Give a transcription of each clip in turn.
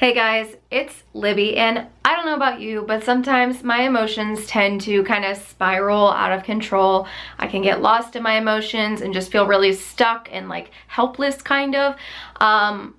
Hey guys, it's Libby, and I don't know about you, but sometimes my emotions tend to kind of spiral out of control. I can get lost in my emotions and just feel really stuck and like helpless kind of.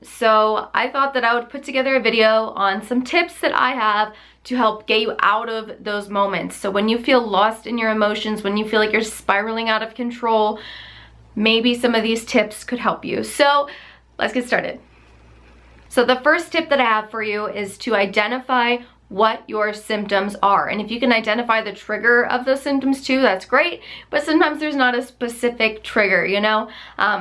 So I thought that I would put together a video on some tips that I have to help get you out of those moments. So when you feel lost in your emotions, when you feel like you're spiraling out of control, maybe some of these tips could help you. So let's get started. So the first tip that I have for you is to identify what your symptoms are. And if you can identify the trigger of those symptoms too, that's great. But sometimes there's not a specific trigger, you know?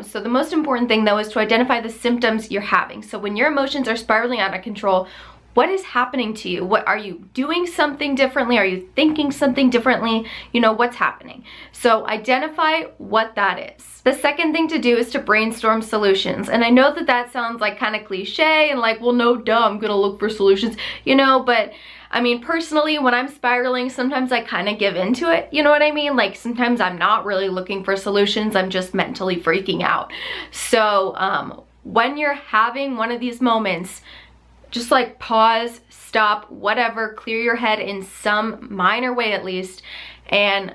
So the most important thing though is to identify the symptoms you're having. So when your emotions are spiraling out of control, what is happening to you? What are you doing something differently? Are you thinking something differently? You know, what's happening? So identify what that is. The second thing to do is to brainstorm solutions. And I know that that sounds like kind of cliche and like, well, no, duh, I'm gonna look for solutions, you know, but I mean, personally, when I'm spiraling, sometimes I kind of give into it, you know what I mean? Like sometimes I'm not really looking for solutions, I'm just mentally freaking out. So when you're having one of these moments, just like pause, stop, whatever, clear your head in some minor way at least, and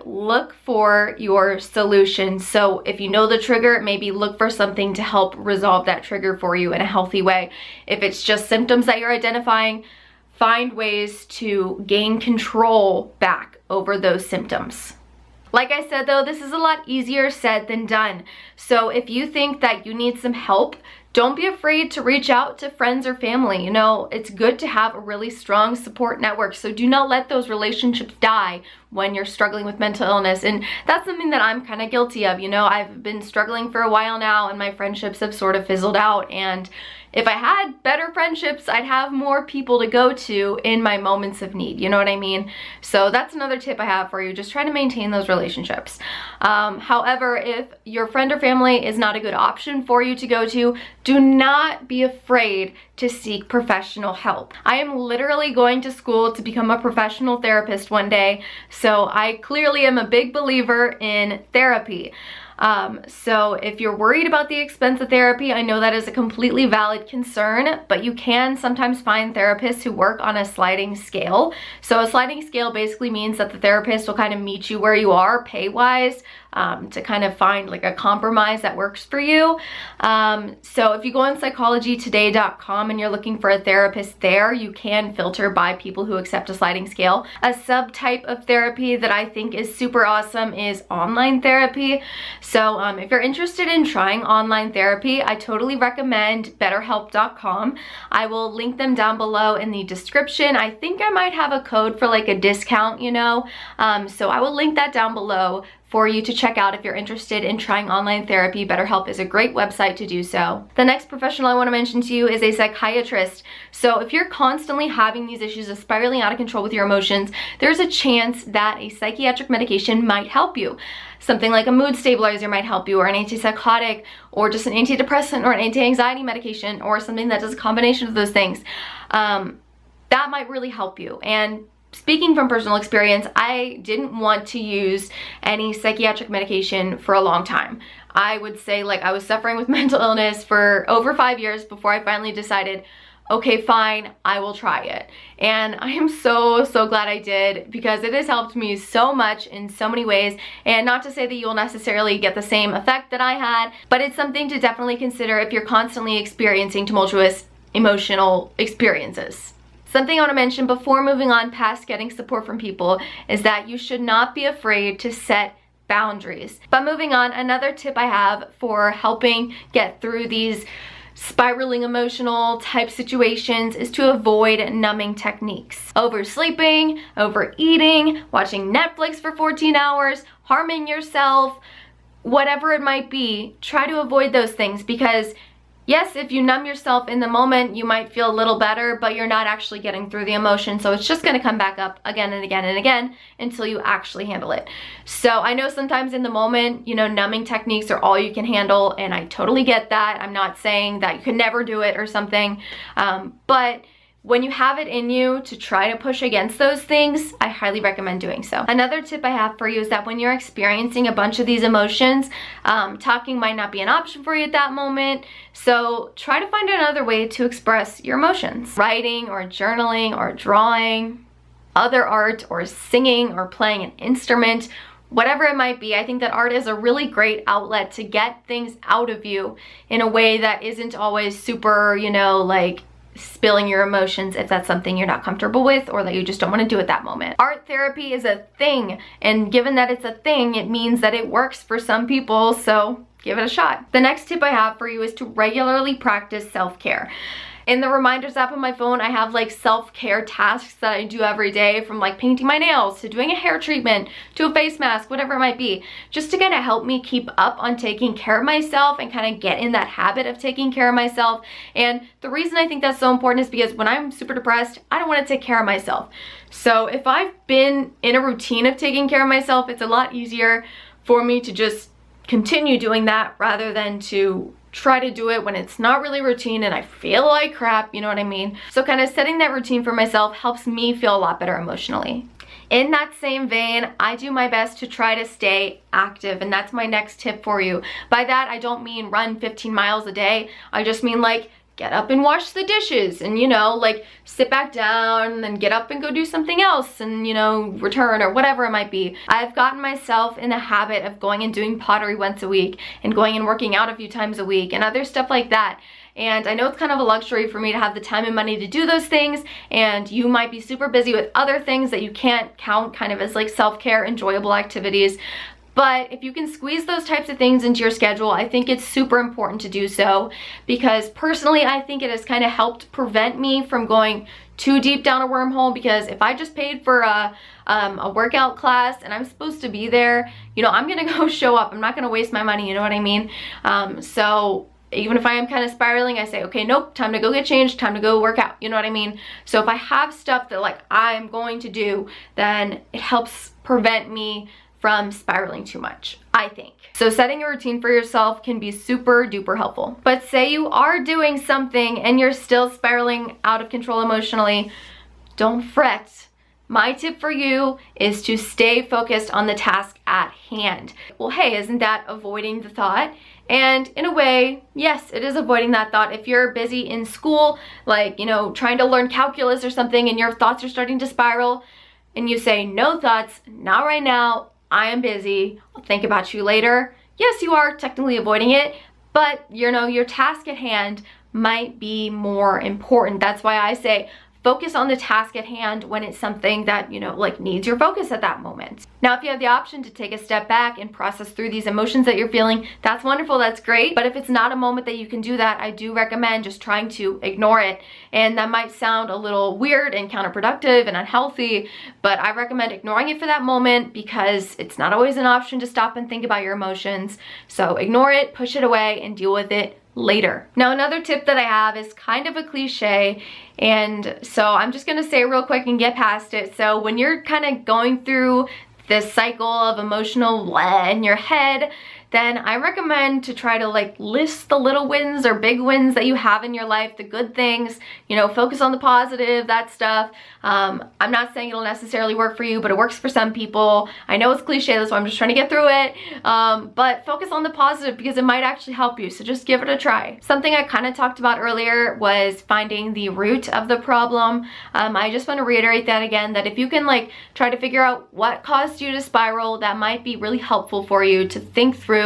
look for your solution. So if you know the trigger, maybe look for something to help resolve that trigger for you in a healthy way. If it's just symptoms that you're identifying, find ways to gain control back over those symptoms. Like I said though, this is a lot easier said than done. So if you think that you need some help, don't be afraid to reach out to friends or family. You know, it's good to have a really strong support network. So do not let those relationships die when you're struggling with mental illness. And that's something that I'm kind of guilty of. You know, I've been struggling for a while now and my friendships have sort of fizzled out. And if I had better friendships, I'd have more people to go to in my moments of need. You know what I mean? So that's another tip I have for you. Just try to maintain those relationships. However, if your friend or family is not a good option for you to go to, do not be afraid to seek professional help. I am literally going to school to become a professional therapist one day, so I clearly am a big believer in therapy. So if you're worried about the expense of therapy, I know that is a completely valid concern, but you can sometimes find therapists who work on a sliding scale. So a sliding scale basically means that the therapist will kind of meet you where you are pay-wise, to kind of find like a compromise that works for you. So if you go on psychologytoday.com and you're looking for a therapist there, you can filter by people who accept a sliding scale. A subtype of therapy that I think is super awesome is online therapy. So if you're interested in trying online therapy, I totally recommend betterhelp.com. I will link them down below in the description. I think I might have a code for like a discount, you know, so I will link that down below for you to check out if you're interested in trying online therapy. BetterHelp is a great website to do so. The next professional I want to mention to you is a psychiatrist. So if you're constantly having these issues of spiraling out of control with your emotions, there's a chance that a psychiatric medication might help you. Something like a mood stabilizer might help you, or an antipsychotic, or just an antidepressant or an anti-anxiety medication, or something that does a combination of those things. That might really help you. And speaking from personal experience, I didn't want to use any psychiatric medication for a long time. I would say like I was suffering with mental illness for over 5 years before I finally decided, okay, fine, I will try it. And I am so glad I did, because it has helped me so much in so many ways. And not to say that you'll necessarily get the same effect that I had, but it's something to definitely consider if you're constantly experiencing tumultuous emotional experiences. Something I want to mention before moving on past getting support from people is that you should not be afraid to set boundaries. But moving on, another tip I have for helping get through these spiraling emotional type situations is to avoid numbing techniques. Oversleeping, overeating, watching Netflix for 14 hours, harming yourself, whatever it might be, try to avoid those things, because yes, if you numb yourself in the moment, you might feel a little better, but you're not actually getting through the emotion. So it's just gonna come back up again and again and again until you actually handle it. So I know sometimes in the moment, you know, numbing techniques are all you can handle, and I totally get that. I'm not saying that you can never do it or something, but when you have it in you to try to push against those things, I highly recommend doing so. Another tip I have for you is that when you're experiencing a bunch of these emotions, talking might not be an option for you at that moment. So try to find another way to express your emotions. Writing or journaling or drawing, other art or singing or playing an instrument, whatever it might be. I think that art is a really great outlet to get things out of you in a way that isn't always super, you know, like spilling your emotions if that's something you're not comfortable with or that you just don't want to do at that moment. Art therapy is a thing, and given that it's a thing, it means that it works for some people, so give it a shot. The next tip I have for you is to regularly practice self-care. In the reminders app on my phone, I have like self-care tasks that I do every day, from like painting my nails to doing a hair treatment to a face mask, whatever it might be, just to kind of help me keep up on taking care of myself and kind of get in that habit of taking care of myself. And the reason I think that's so important is because when I'm super depressed, I don't want to take care of myself. So if I've been in a routine of taking care of myself, it's a lot easier for me to just continue doing that rather than to try to do it when it's not really routine and I feel like crap, you know what I mean? So kind of setting that routine for myself helps me feel a lot better emotionally. In that same vein, I do my best to try to stay active, and that's my next tip for you. By that, I don't mean run 15 miles a day. I just mean like get up and wash the dishes and, you know, like sit back down and then get up and go do something else and, you know, return or whatever it might be. I've gotten myself in the habit of going and doing pottery once a week and going and working out a few times a week and other stuff like that. And I know it's kind of a luxury for me to have the time and money to do those things, and you might be super busy with other things that you can't count kind of as like self-care, enjoyable activities. But if you can squeeze those types of things into your schedule, I think it's super important to do so, because personally, I think it has kind of helped prevent me from going too deep down a wormhole. Because if I just paid for a workout class and I'm supposed to be there, you know, I'm gonna go show up. I'm not gonna waste my money, you know what I mean? So even if I am kind of spiraling, I say, okay, nope, time to go get changed, time to go work out, you know what I mean? So if I have stuff that like I'm going to do, then it helps prevent me from spiraling too much, I think. So setting a routine for yourself can be super duper helpful. But say you are doing something and you're still spiraling out of control emotionally, don't fret. My tip for you is to stay focused on the task at hand. Well, hey, isn't that avoiding the thought? And in a way, yes, it is avoiding that thought. If you're busy in school, like, you know, trying to learn calculus or something, and your thoughts are starting to spiral, and you say, no thoughts, not right now, I am busy, I'll think about you later. Yes, you are technically avoiding it, but you know, your task at hand might be more important. That's why I say focus on the task at hand when it's something that, you know, like needs your focus at that moment. Now, if you have the option to take a step back and process through these emotions that you're feeling, that's wonderful, that's great. But if it's not a moment that you can do that, I do recommend just trying to ignore it. And that might sound a little weird and counterproductive and unhealthy, but I recommend ignoring it for that moment, because it's not always an option to stop and think about your emotions. So ignore it, push it away, and deal with it later. Now, another tip that I have is kind of a cliche, and so I'm just gonna say it real quick and get past it. So when you're kind of going through this cycle of emotional blah in your head, then I recommend to try to like list the little wins or big wins that you have in your life, the good things, you know, focus on the positive, that stuff. I'm not saying it'll necessarily work for you, but it works for some people. I know it's cliche, that's why I'm just trying to get through it. But focus on the positive, because it might actually help you, so just give it a try. Something I kind of talked about earlier was finding the root of the problem. I just want to reiterate that again, that if you can like try to figure out what caused you to spiral, that might be really helpful for you to think through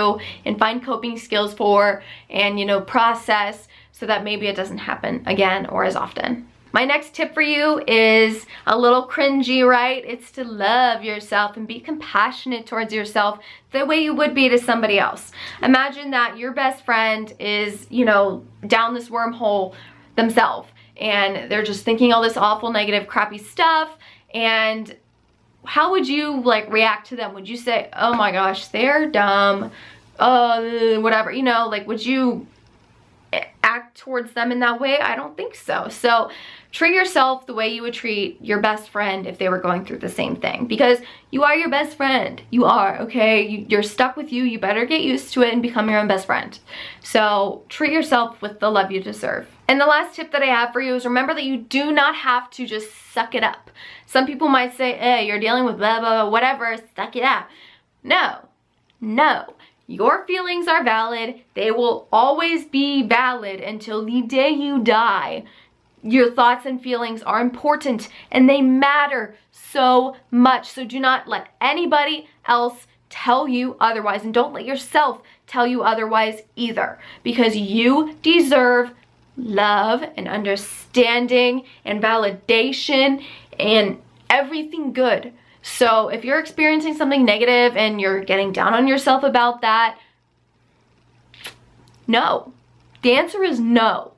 and find coping skills for, and, you know, process, so that maybe it doesn't happen again or as often. My next tip for you is a little cringy, right? It's to love yourself and be compassionate towards yourself the way you would be to somebody else. Imagine that your best friend is, you know, down this wormhole themselves, and they're just thinking all this awful, negative, crappy stuff, and how would you like react to them? Would you say, oh my gosh, they're dumb, whatever, you know, like, would you act towards them in that way? I don't think so. So treat yourself the way you would treat your best friend if they were going through the same thing, because you are your best friend. You are, okay? You're stuck with you. You better get used to it and become your own best friend. So treat yourself with the love you deserve. And the last tip that I have for you is remember that you do not have to just suck it up. Some people might say, hey, you're dealing with blah, blah, blah, whatever, suck it up. No, no. Your feelings are valid. They will always be valid until the day you die. Your thoughts and feelings are important and they matter so much. So do not let anybody else tell you otherwise, and don't let yourself tell you otherwise either, because you deserve love and understanding and validation and everything good. So if you're experiencing something negative and you're getting down on yourself about that, no. The answer is no.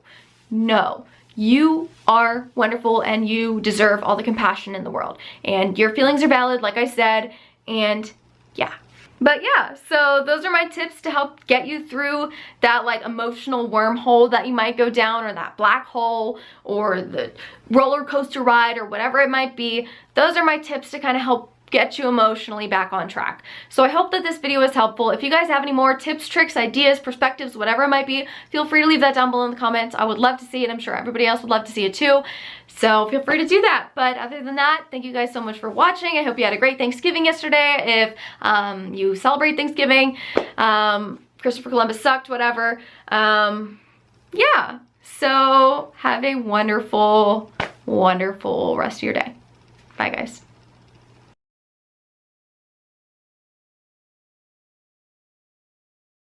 No. You are wonderful and you deserve all the compassion in the world. And your feelings are valid, like I said, and yeah. But yeah, so those are my tips to help get you through that like emotional wormhole that you might go down, or that black hole, or the roller coaster ride, or whatever it might be. Those are my tips to kind of help get you emotionally back on track. So I hope that this video was helpful. If you guys have any more tips, tricks, ideas, perspectives, whatever it might be, feel free to leave that down below in the comments. I would love to see it. I'm sure everybody else would love to see it too. So feel free to do that. But other than that, thank you guys so much for watching. I hope you had a great Thanksgiving yesterday. If you celebrate Thanksgiving, Christopher Columbus sucked, whatever. Yeah, so have a wonderful, wonderful rest of your day. Bye guys.